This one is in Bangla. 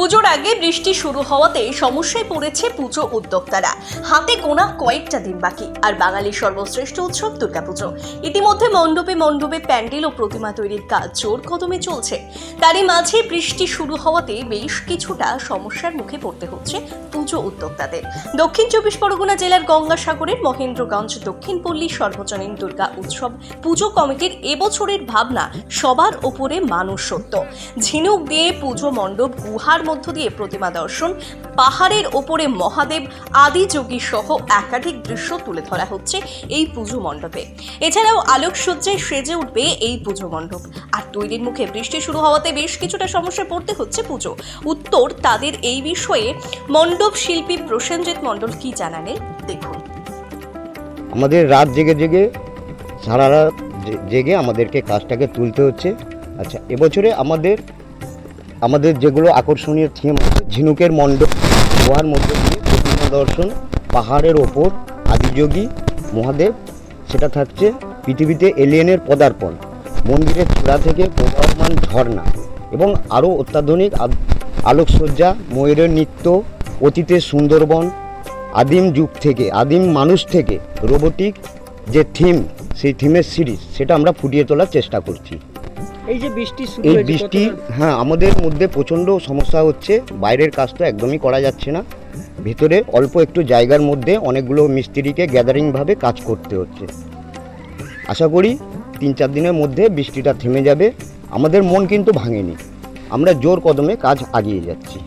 পুজোর আগে বৃষ্টি শুরু হওয়াতে সমস্যায় পড়েছে পুজো উদ্যোক্তারা। হাতে গোনা কয়েকটা দিন বাকি, আর বাঙালির সর্বশ্রেষ্ঠ উৎসব দুর্গাপুজো। ইতিমধ্যে মণ্ডপে মণ্ডপে প্যান্ডেল ও প্রতিমা তৈরির কাজ জোর কদমে চলছে। তারই মাঝে বৃষ্টি শুরু হওয়াতে বেশ কিছুটা সমস্যার মুখে পড়তে হচ্ছে পুজো উদ্যোক্তাদের। দক্ষিণ চব্বিশ পরগনা জেলার গঙ্গাসাগরের মহেন্দ্রগঞ্জ দক্ষিণ পল্লী সর্বজনীন দুর্গা উৎসব পুজো কমিটির এবছরের ভাবনা সবার ওপরে মানুষ সত্য। ঝিনুক দিয়ে পুজো মণ্ডপ, গুহার মধ্য দিয়ে প্রতিমা দর্শন, পাহাড়ের ওপরে মহাদেব, আদিযোগী সহ একাধিক দৃশ্য তুলে ধরা হচ্ছে এই পুজো মণ্ডপে। এছাড়াও আলোকসজ্জায় সেজে উঠবে এই পুজো মণ্ডপ। আর তৈরির মুখে বৃষ্টি শুরু হওয়াতে বেশ কিছুটা সমস্যায় পড়তে হচ্ছে পুজো। উত্তর তাদের এই বিষয়ে মণ্ডপ শিল্পী প্রসেনজিৎ মণ্ডল কি জানালেন দেখুন। আমাদের রাত জেগে জেগে সারা রাত জেগে আমাদেরকে কাজটাকে তুলতে হচ্ছে। আচ্ছা, এবছরে আমাদের যেগুলো আকর্ষণীয় থিম আছে, ঝিনুকের মণ্ডপ, গুহার মধ্যে দিয়ে প্রতিমা দর্শন, পাহাড়ের ওপর আদিযোগী মহাদেব, সেটা থাকছে পৃথিবীতে এলিয়েনের পদার্পণ, মন্দিরের চূড়া থেকে প্রবাহমান ঝর্ণা এবং আরও অত্যাধুনিক আলোকসজ্জা, ময়ূরের নৃত্য, অতীতের সুন্দরবন, আদিম যুগ থেকে আদিম মানুষ থেকে রোবোটিক যে থিম, সেই থিমের সিরিজ, সেটা আমরা ফুটিয়ে তোলার চেষ্টা করছি। এই যে বৃষ্টি হ্যাঁ, আমাদের মধ্যে প্রচণ্ড সমস্যা হচ্ছে। বাইরের কাজ তো একদমই করা যাচ্ছে না, ভেতরে অল্প একটু জায়গার মধ্যে অনেকগুলো মিস্ত্রিকে গ্যাদারিংভাবে কাজ করতে হচ্ছে। আশা করি 3-4 দিনের মধ্যে বৃষ্টিটা থেমে যাবে। আমাদের মন কিন্তু ভাঙেনি, আমরা জোর কদমে কাজ আগিয়ে যাচ্ছি।